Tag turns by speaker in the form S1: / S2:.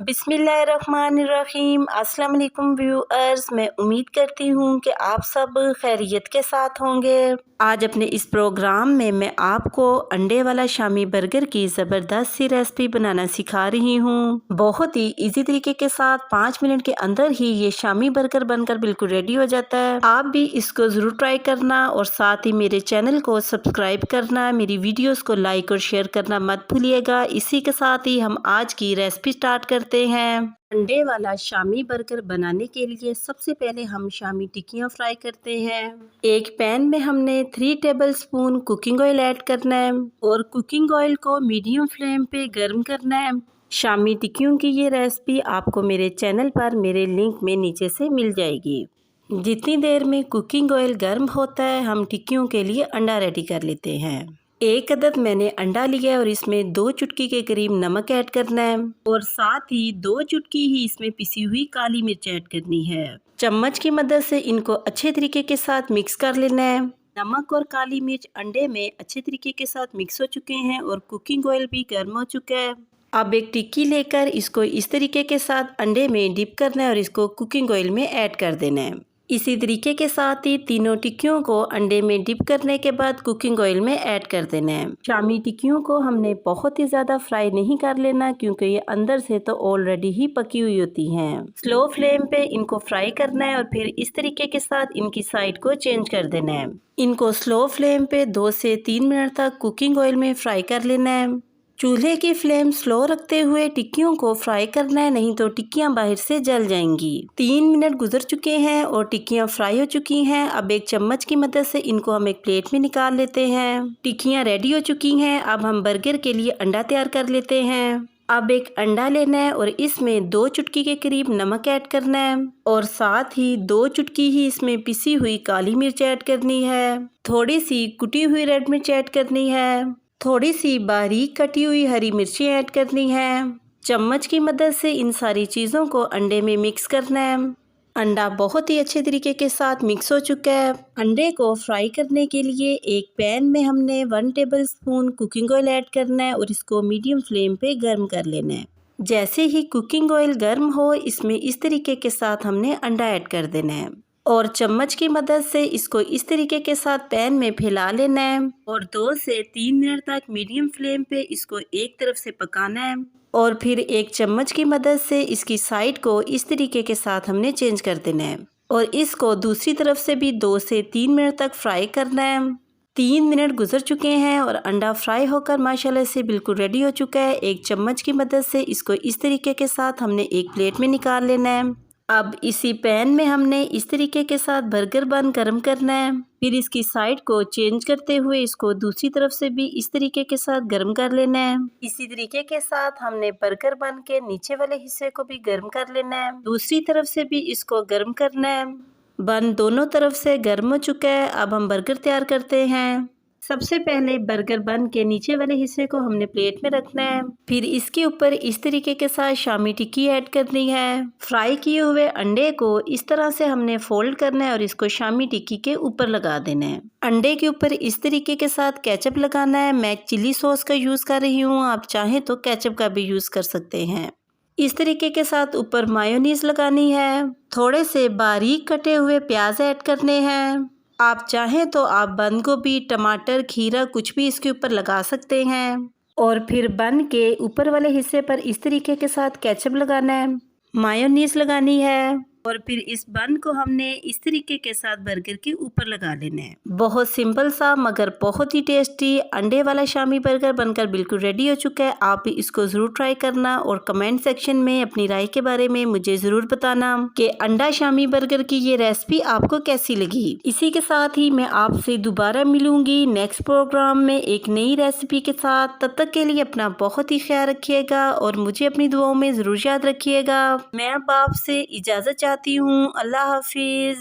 S1: बिस्मिल्लाहिर्रहमानिर्रहीम। अस्सलाम वालेकुम व्यूअर्स, मैं उम्मीद करती हूँ कि आप सब खैरियत के साथ होंगे। आज अपने इस प्रोग्राम में मैं आपको अंडे वाला शामी बर्गर की ज़बरदस्त सी रेसिपी बनाना सिखा रही हूँ। बहुत ही इजी तरीके के साथ 5 मिनट के अंदर ही ये शामी बर्गर बनकर बिल्कुल रेडी हो जाता है। आप भी इसको ज़रूर ट्राई करना और साथ ही मेरे चैनल को सब्सक्राइब करना, मेरी वीडियोस को लाइक और शेयर करना मत भूलिएगा। इसी के साथ ही हम आज की रेसिपी स्टार्ट करते हैं। अंडे वाला शामी बर्गर बनाने के लिए सबसे पहले हम शामी टिक्कियाँ फ्राई करते हैं। एक पैन में हमने 3 टेबलस्पून कुकिंग ऑयल ऐड करना है और कुकिंग ऑयल को मीडियम फ्लेम पे गर्म करना है। शामी टिक्कियों की ये रेसिपी आपको मेरे चैनल पर मेरे लिंक में नीचे से मिल जाएगी। जितनी देर में कुकिंग ऑयल गर्म होता है हम टिक्कियों के लिए अंडा रेडी कर लेते हैं। एक अदद मैंने अंडा लिया है और इसमें 2 चुटकी के करीब नमक ऐड करना है और साथ ही 2 चुटकी ही इसमें पिसी हुई काली मिर्च ऐड करनी है। चम्मच की मदद से इनको अच्छे तरीके के साथ मिक्स कर लेना है। नमक और काली मिर्च अंडे में अच्छे तरीके के साथ मिक्स हो चुके हैं और कुकिंग ऑयल भी गर्म हो चुका है। अब एक टिक्की लेकर इसको इस तरीके के साथ अंडे में डिप करना है और इसको कुकिंग ऑयल में ऐड कर देना है। इसी तरीके के साथ ही तीनों टिक्कियों को अंडे में डिप करने के बाद कुकिंग ऑयल में ऐड कर देना है। शामी टिक्कियों को हमने बहुत ही ज़्यादा फ्राई नहीं कर लेना क्योंकि ये अंदर से तो ऑलरेडी ही पकी हुई होती हैं। स्लो फ्लेम पे इनको फ्राई करना है और फिर इस तरीके के साथ इनकी साइड को चेंज कर देना है। इनको स्लो फ्लेम पे 2 से 3 मिनट तक कुकिंग ऑयल में फ्राई कर लेना है। चूल्हे की फ्लेम स्लो रखते हुए टिक्कियों को फ्राई करना है, नहीं तो टिक्कियां बाहर से जल जाएंगी। 3 मिनट गुजर चुके हैं और टिक्कियां फ्राई हो चुकी हैं। अब एक चम्मच की मदद से इनको हम एक प्लेट में निकाल लेते हैं। टिक्कियां रेडी हो चुकी हैं। अब हम बर्गर के लिए अंडा तैयार कर लेते हैं। अब एक अंडा लेना है और इसमें 2 चुटकी के करीब नमक ऐड करना है और साथ ही 2 चुटकी ही इसमें पिसी हुई काली मिर्च ऐड करनी है। थोड़ी सी कुटी हुई रेड मिर्च ऐड करनी है। थोड़ी सी बारीक कटी हुई हरी मिर्ची ऐड करनी है। चम्मच की मदद से इन सारी चीज़ों को अंडे में मिक्स करना है। अंडा बहुत ही अच्छे तरीके के साथ मिक्स हो चुका है। अंडे को फ्राई करने के लिए एक पैन में हमने 1 टेबलस्पून कुकिंग ऑयल ऐड करना है और इसको मीडियम फ्लेम पे गर्म कर लेना है। जैसे ही कुकिंग ऑयल गर्म हो इसमें इस तरीके के साथ हमने अंडा ऐड कर देना है और चम्मच की मदद से इसको इस तरीके के साथ पैन में फैला लेना है और 2 से 3 मिनट तक मीडियम फ्लेम पे इसको एक तरफ से पकाना है और फिर एक चम्मच की मदद से इसकी साइड को इस तरीके के साथ हमने चेंज कर देना है और इसको दूसरी तरफ से भी 2 से 3 मिनट तक फ्राई करना है। 3 मिनट गुजर चुके हैं और अंडा फ्राई होकर माशाल्लाह से बिल्कुल रेडी हो चुका है। एक चम्मच की मदद से इसको इस तरीके के साथ हमने एक प्लेट में निकाल लेना है। अब इसी पैन में हमने इस तरीके के साथ बर्गर बन गर्म करना है। फिर इसकी साइड को चेंज करते हुए इसको दूसरी तरफ से भी इस तरीके के साथ गर्म कर लेना है। इसी तरीके के साथ हमने बर्गर बन के नीचे वाले हिस्से को भी गर्म कर लेना है। दूसरी तरफ से भी इसको गर्म करना है। बन दोनों तरफ से गर्म हो चुका है। अब हम बर्गर तैयार करते हैं। सबसे पहले बर्गर बन के नीचे वाले हिस्से को हमने प्लेट में रखना है। फिर इसके ऊपर इस तरीके के साथ शामी टिक्की ऐड करनी है। फ्राई किए हुए अंडे को इस तरह से हमने फोल्ड करना है और इसको शामी टिक्की के ऊपर लगा देना है। अंडे के ऊपर इस तरीके के साथ केचप लगाना है। मैं चिली सॉस का यूज़ कर रही हूँ, आप चाहें तो केचप का भी यूज़ कर सकते हैं। इस तरीके के साथ ऊपर मायोनीज लगानी है। थोड़े से बारीक कटे हुए प्याज ऐड करने हैं। आप चाहें तो आप बंद गोभी, टमाटर, खीरा कुछ भी इसके ऊपर लगा सकते हैं और फिर बन के ऊपर वाले हिस्से पर इस तरीके के साथ केचप लगाना है, मायोनीज लगानी है और फिर इस बन को हमने इस तरीके के साथ बर्गर के ऊपर लगा लेना है। बहुत सिंपल सा मगर बहुत ही टेस्टी अंडे वाला शामी बर्गर बनकर बिल्कुल रेडी हो चुका है। आप भी इसको ज़रूर ट्राई करना और कमेंट सेक्शन में अपनी राय के बारे में मुझे ज़रूर बताना कि अंडा शामी बर्गर की ये रेसिपी आपको कैसी लगी। इसी के साथ ही मैं आपसे दोबारा मिलूंगी नेक्स्ट प्रोग्राम में एक नई रेसिपी के साथ। तब तक के लिए अपना बहुत ही ख्याल रखिएगा और मुझे अपनी दुआओं में ज़रूर याद रखिएगा। मैं अब आपसे इजाज़त चाहती हूँ। अल्लाह हाफिज़।